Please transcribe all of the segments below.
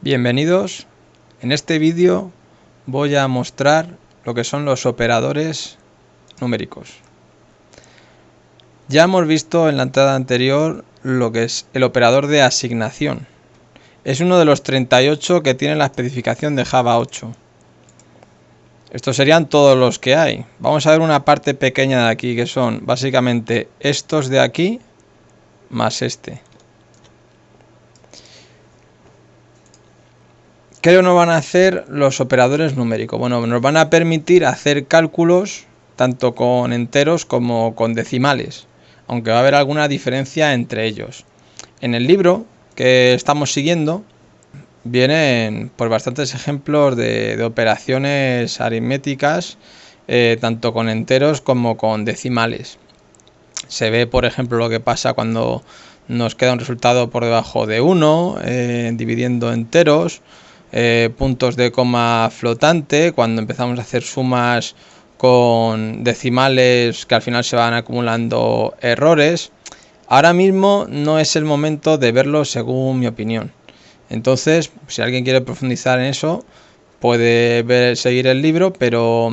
Bienvenidos. En este vídeo voy a mostrar lo que son los operadores numéricos. Ya hemos visto en la entrada anterior lo que es el operador de asignación. Es uno de los 38 que tiene la especificación de Java 8. Estos serían todos los que hay. Vamos a ver una parte pequeña de aquí, que son básicamente estos de aquí más este. ¿Qué nos van a hacer los operadores numéricos? Bueno, nos van a permitir hacer cálculos tanto con enteros como con decimales, aunque va a haber alguna diferencia entre ellos. En el libro que estamos siguiendo vienen pues bastantes ejemplos de operaciones aritméticas, tanto con enteros como con decimales. Se ve, por ejemplo, lo que pasa cuando nos queda un resultado por debajo de 1, dividiendo enteros. Puntos de coma flotante, cuando empezamos a hacer sumas con decimales que al final se van acumulando errores. Ahora mismo no es el momento de verlo, según mi opinión. Entonces, si alguien quiere profundizar en eso, puede seguir el libro, pero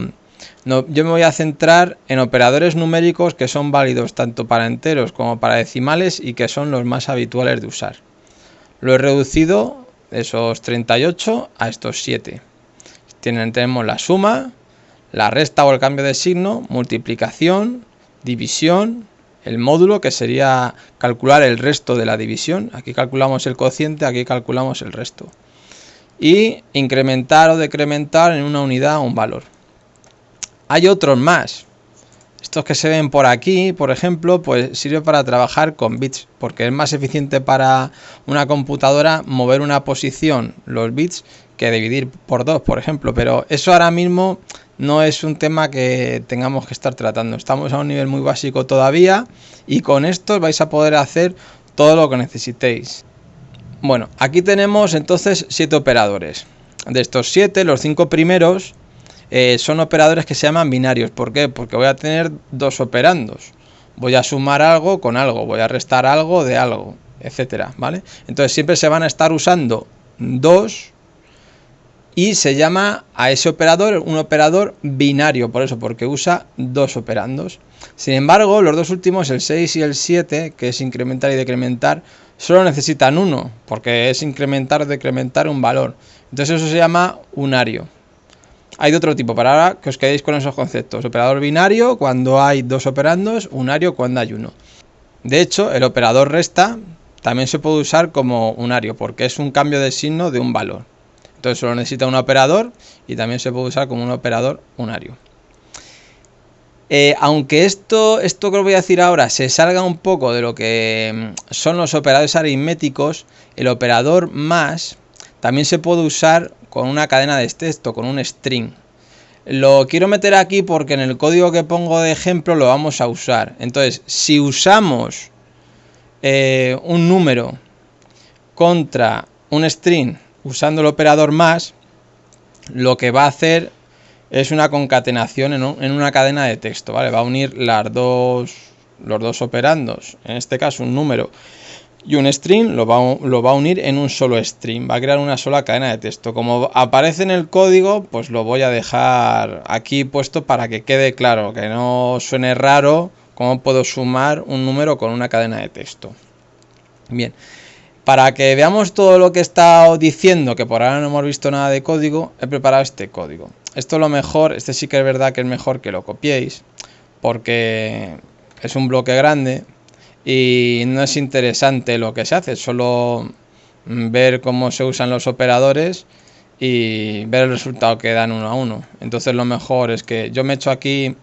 no, yo me voy a centrar en operadores numéricos que son válidos tanto para enteros como para decimales y que son los más habituales de usar. Lo he reducido esos 38 a estos 7. Tenemos la suma, la resta o el cambio de signo, multiplicación, división, el módulo, que sería calcular el resto de la división. Aquí calculamos el cociente, aquí calculamos el resto. Y incrementar o decrementar en una unidad un valor. Hay otros más. Estos que se ven por aquí, por ejemplo, pues sirve para trabajar con bits, porque es más eficiente para una computadora mover una posición, los bits, que dividir por 2, por ejemplo. Pero eso ahora mismo no es un tema que tengamos que estar tratando. Estamos a un nivel muy básico todavía y con estos vais a poder hacer todo lo que necesitéis. Bueno, aquí tenemos entonces 7 operadores. De estos 7, los 5 primeros son operadores que se llaman binarios. ¿Por qué? Porque voy a tener dos operandos. Voy a sumar algo con algo, voy a restar algo de algo, etcétera, ¿vale? Entonces siempre se van a estar usando dos y se llama a ese operador un operador binario, por eso, porque usa dos operandos. Sin embargo, los dos últimos, el 6 y el 7, que es incrementar y decrementar, solo necesitan uno, porque es incrementar o decrementar un valor. Entonces eso se llama unario. Hay de otro tipo, para ahora que os quedéis con esos conceptos. Operador binario cuando hay dos operandos, unario cuando hay uno. De hecho, el operador resta también se puede usar como unario, porque es un cambio de signo de un valor. Entonces solo necesita un operador y también se puede usar como un operador unario. Aunque esto que os voy a decir ahora se salga un poco de lo que son los operadores aritméticos, el operador más también se puede usar con una cadena de texto, con un string. Lo quiero meter aquí porque en el código que pongo de ejemplo lo vamos a usar. Entonces, si usamos un número contra un string usando el operador más, lo que va a hacer es una concatenación en una cadena de texto, ¿vale? Va a unir los dos operandos, en este caso un número y un string, lo va a unir en un solo string, va a crear una sola cadena de texto. Como aparece en el código, pues lo voy a dejar aquí puesto para que quede claro, que no suene raro cómo puedo sumar un número con una cadena de texto. Bien, para que veamos todo lo que he estado diciendo, que por ahora no hemos visto nada de código, he preparado este código. Esto lo mejor, este sí que es verdad que es mejor que lo copiéis, porque es un bloque grande y no es interesante lo que se hace, solo ver cómo se usan los operadores y ver el resultado que dan uno a uno. Entonces lo mejor es que yo me he hecho aquí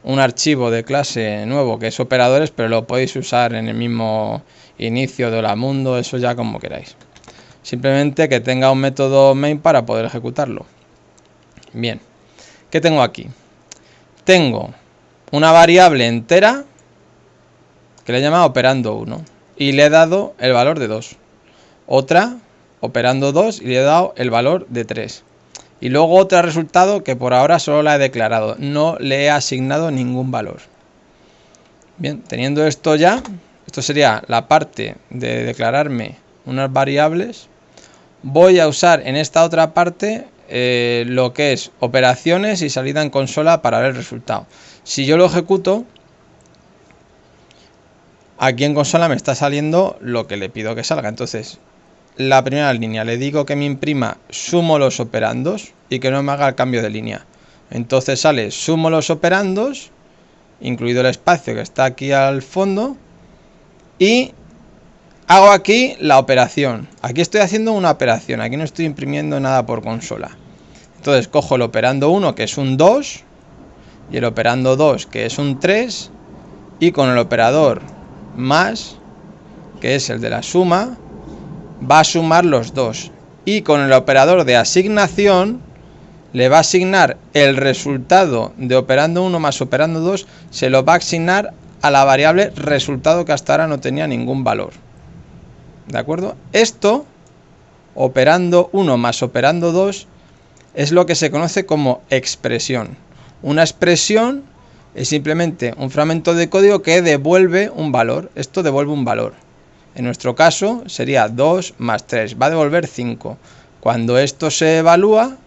un archivo de clase nuevo que es operadores, pero lo podéis usar en el mismo inicio de Hola-Mundo, eso ya como queráis. Simplemente que tenga un método main para poder ejecutarlo. Bien, ¿qué tengo aquí? Tengo una variable entera que le he llamado operando 1 y le he dado el valor de 2. Otra operando 2 y le he dado el valor de 3. Y luego otro resultado que por ahora solo la he declarado, no le he asignado ningún valor. Bien, teniendo esto ya, esto sería la parte de declararme unas variables. voy a usar en esta otra parte lo que es operaciones y salida en consola para ver el resultado. Si yo lo ejecuto, aquí en consola me está saliendo lo que le pido que salga. Entonces, la primera línea le digo que me imprima sumo los operandos y que no me haga el cambio de línea. Entonces sale sumo los operandos, incluido el espacio que está aquí al fondo, y hago aquí la operación. Aquí estoy haciendo una operación, aquí no estoy imprimiendo nada por consola. Entonces cojo el operando 1, que es un 2, y el operando 2, que es un 3, y con el operador más, que es el de la suma, va a sumar los dos. Y con el operador de asignación le va a asignar el resultado de operando 1 más operando 2, se lo va a asignar a la variable resultado, que hasta ahora no tenía ningún valor. ¿De acuerdo? Esto, operando 1 más operando 2, es lo que se conoce como expresión. Una expresión es simplemente un fragmento de código que devuelve un valor. Esto devuelve un valor. En nuestro caso sería 2 más 3. Va a devolver 5. Cuando esto se evalúa,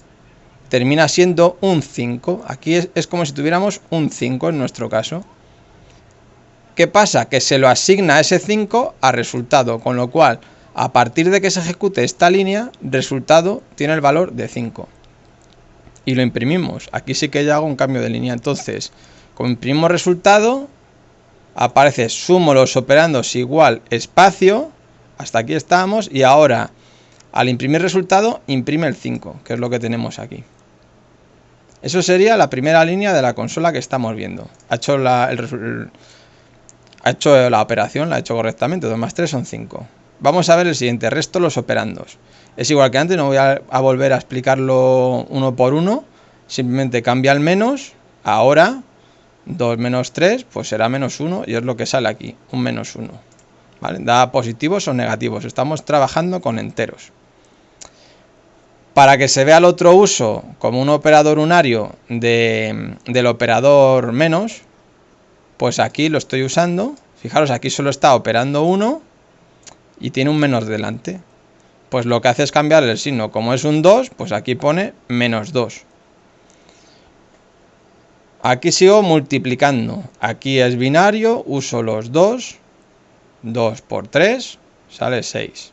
termina siendo un 5. Aquí es como si tuviéramos un 5 en nuestro caso. ¿Qué pasa? Que se lo asigna ese 5 a resultado, con lo cual, a partir de que se ejecute esta línea, resultado tiene el valor de 5. Y lo imprimimos. Aquí sí que ya hago un cambio de línea. Entonces, como imprimimos resultado, aparece sumo los operandos igual espacio. Hasta aquí estamos. Y ahora, al imprimir resultado, imprime el 5, que es lo que tenemos aquí. Eso sería la primera línea de la consola que estamos viendo. Ha hecho la operación, la ha hecho correctamente. 2 más 3 son 5. Vamos a ver el siguiente, resto los operandos. Es igual que antes, no voy a volver a explicarlo uno por uno. Simplemente cambia el menos. Ahora, 2 menos 3, pues será menos 1 y es lo que sale aquí, un menos 1. ¿Vale? Da positivos o negativos. Estamos trabajando con enteros. Para que se vea el otro uso como un operador unario del operador menos, pues aquí lo estoy usando. Fijaros, aquí solo está operando 1 y tiene un menos delante. Pues lo que hace es cambiar el signo. Como es un 2, pues aquí pone menos 2. Aquí sigo multiplicando. Aquí es binario, uso los 2. 2 por 3 sale 6.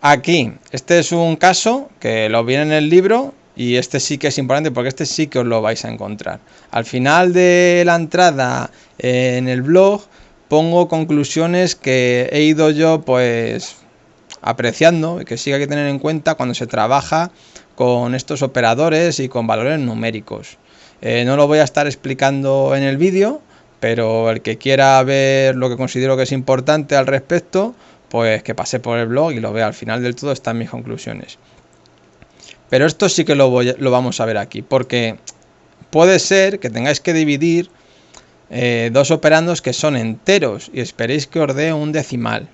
Aquí, este es un caso que lo viene en el libro y este sí que es importante porque este sí que os lo vais a encontrar. Al final de la entrada en el blog pongo conclusiones que he ido yo pues apreciando y que sí hay que tener en cuenta cuando se trabaja con estos operadores y con valores numéricos. No lo voy a estar explicando en el vídeo, pero el que quiera ver lo que considero que es importante al respecto, pues que pase por el blog y lo vea. Al final del todo están mis conclusiones. Pero esto sí que lo vamos a ver aquí, porque puede ser que tengáis que dividir dos operandos que son enteros y esperéis que os dé un decimal.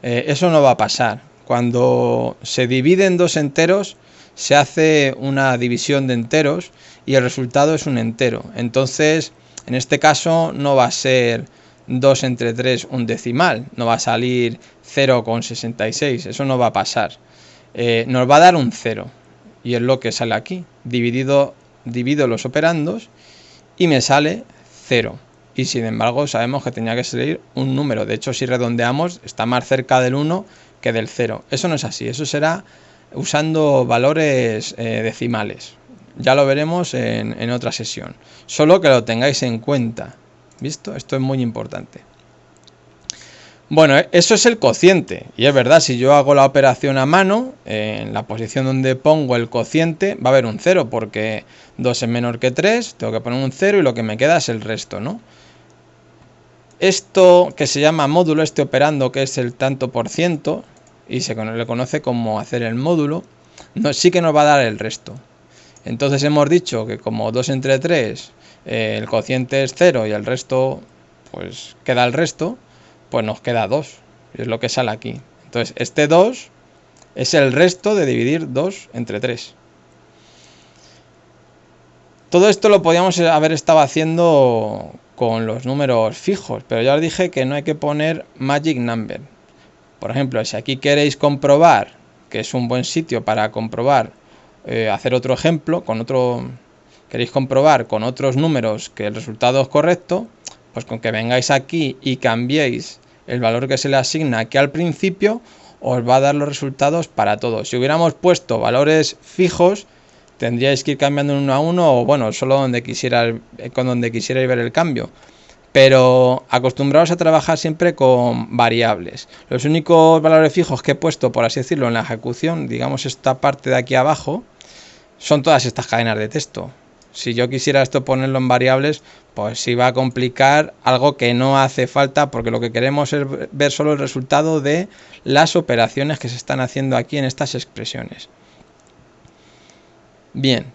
Eso no va a pasar. Cuando se dividen dos enteros, se hace una división de enteros y el resultado es un entero. Entonces, en este caso no va a ser 2 entre 3 un decimal, no va a salir 0,66, eso no va a pasar. Nos va a dar un 0 y es lo que sale aquí. Divido los operandos y me sale 0. Y sin embargo sabemos que tenía que salir un número. De hecho, si redondeamos, está más cerca del 1 que del 0. Eso no es así, eso será usando valores decimales. Ya lo veremos en otra sesión. Solo que lo tengáis en cuenta. ¿Visto? Esto es muy importante. Bueno, eso es el cociente. Y es verdad, si yo hago la operación a mano, en la posición donde pongo el cociente, va a haber un 0, porque 2 es menor que 3, tengo que poner un 0 y lo que me queda es el resto, ¿no? Esto que se llama módulo, este operando que es el tanto por ciento, y se le conoce como hacer el módulo, sí que nos va a dar el resto. Entonces hemos dicho que como 2 entre 3, el cociente es 0 y el resto, pues queda el resto, pues nos queda 2, y es lo que sale aquí. Entonces este 2 es el resto de dividir 2 entre 3. Todo esto lo podíamos haber estado haciendo con los números fijos, pero ya os dije que no hay que poner magic number. Por ejemplo, si aquí queréis comprobar que es un buen sitio para comprobar, hacer otro ejemplo, queréis comprobar con otros números que el resultado es correcto, pues con que vengáis aquí y cambiéis el valor que se le asigna aquí al principio, os va a dar los resultados para todos. Si hubiéramos puesto valores fijos, tendríais que ir cambiando uno a uno, o bueno, solo con donde quisierais ver el cambio. Pero acostumbraos a trabajar siempre con variables. Los únicos valores fijos que he puesto, por así decirlo, en la ejecución, digamos esta parte de aquí abajo, son todas estas cadenas de texto. Si yo quisiera esto ponerlo en variables, pues iba a complicar algo que no hace falta, porque lo que queremos es ver solo el resultado de las operaciones que se están haciendo aquí en estas expresiones. Bien,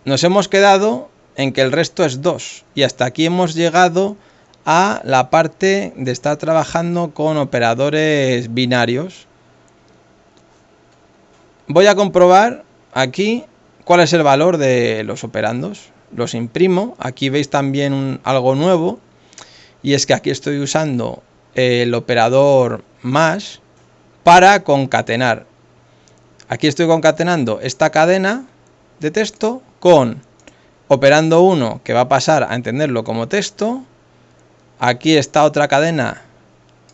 nos hemos quedado en que el resto es 2 y hasta aquí hemos llegado a la parte de estar trabajando con operadores binarios. Voy a comprobar aquí cuál es el valor de los operandos. Los imprimo. Aquí veis también algo nuevo, y es que aquí estoy usando el operador más para concatenar. Aquí estoy concatenando esta cadena de texto con operando 1, que va a pasar a entenderlo como texto. Aquí está otra cadena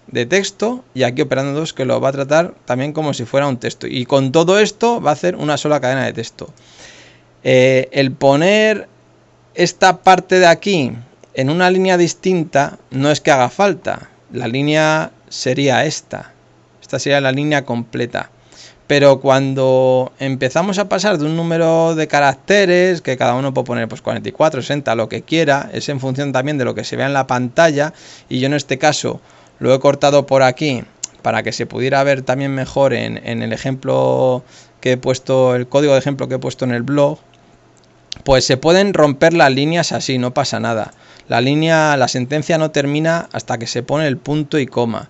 de texto, y aquí operando 2, que lo va a tratar también como si fuera un texto. Y con todo esto va a hacer una sola cadena de texto. El poner esta parte de aquí en una línea distinta no es que haga falta. La línea sería esta. Esta sería la línea completa. Pero cuando empezamos a pasar de un número de caracteres, que cada uno puede poner pues 44, 60, lo que quiera, es en función también de lo que se vea en la pantalla, y yo en este caso lo he cortado por aquí para que se pudiera ver también mejor en el ejemplo que he puesto, el código de ejemplo que he puesto en el blog, pues se pueden romper las líneas así, no pasa nada. La sentencia no termina hasta que se pone el punto y coma.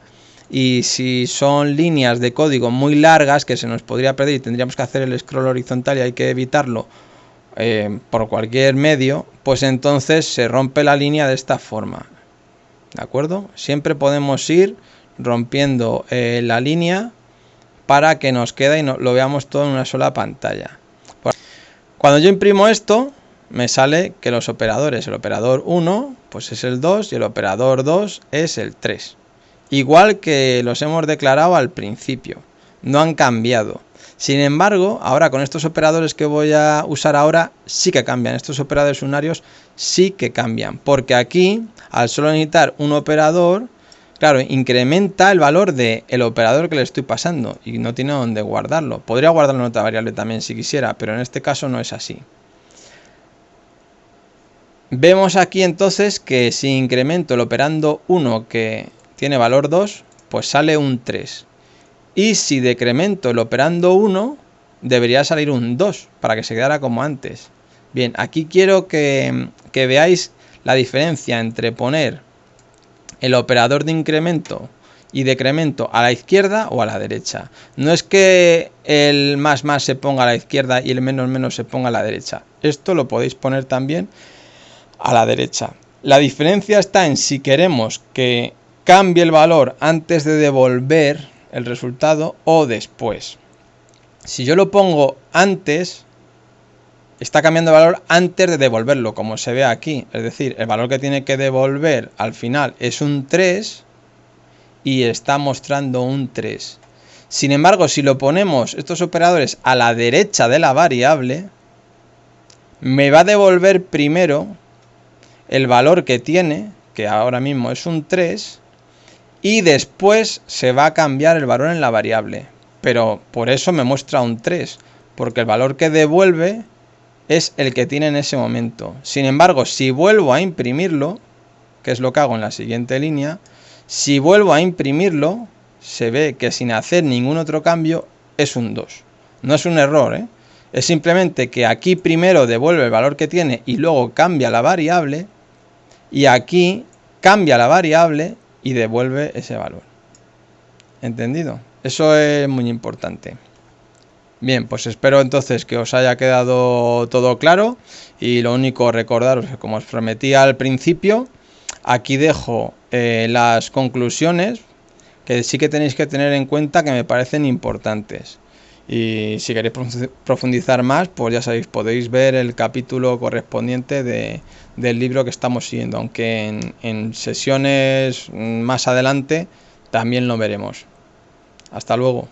Y si son líneas de código muy largas, que se nos podría perder y tendríamos que hacer el scroll horizontal y hay que evitarlo por cualquier medio, pues entonces se rompe la línea de esta forma. ¿De acuerdo? Siempre podemos ir rompiendo la línea para que nos quede y lo veamos todo en una sola pantalla. Cuando yo imprimo esto, me sale que los operadores, el operador 1 pues es el 2 y el operador 2 es el 3. Igual que los hemos declarado al principio, no han cambiado. Sin embargo, ahora con estos operadores que voy a usar ahora, sí que cambian. Estos operadores unarios sí que cambian, porque aquí, al solo necesitar un operador, claro, incrementa el valor del operador que le estoy pasando y no tiene dónde guardarlo. Podría guardarlo en otra variable también si quisiera, pero en este caso no es así. Vemos aquí entonces que si incremento el operando 1 que tiene valor 2, pues sale un 3. Y si decremento el operando 1, debería salir un 2, para que se quedara como antes. Bien, aquí quiero que veáis la diferencia entre poner el operador de incremento y decremento a la izquierda o a la derecha. No es que el más se ponga a la izquierda y el menos se ponga a la derecha. Esto lo podéis poner también a la derecha. La diferencia está en si queremos que cambie el valor antes de devolver el resultado o después. Si yo lo pongo antes, está cambiando el valor antes de devolverlo, como se ve aquí. Es decir, el valor que tiene que devolver al final es un 3 y está mostrando un 3. Sin embargo, si lo ponemos estos operadores a la derecha de la variable, me va a devolver primero el valor que tiene, que ahora mismo es un 3, y después se va a cambiar el valor en la variable. Pero por eso me muestra un 3, porque el valor que devuelve es el que tiene en ese momento. Sin embargo, si vuelvo a imprimirlo, que es lo que hago en la siguiente línea, si vuelvo a imprimirlo, se ve que sin hacer ningún otro cambio es un 2. No es un error, ¿eh? Es simplemente que aquí primero devuelve el valor que tiene y luego cambia la variable, y aquí cambia la variable y devuelve ese valor. ¿Entendido? Eso es muy importante. Bien, pues espero entonces que os haya quedado todo claro, y lo único, recordaros que como os prometí al principio, aquí dejo las conclusiones que sí que tenéis que tener en cuenta, que me parecen importantes. Y si queréis profundizar más, pues ya sabéis, podéis ver el capítulo correspondiente del libro que estamos siguiendo, aunque en sesiones más adelante también lo veremos. Hasta luego.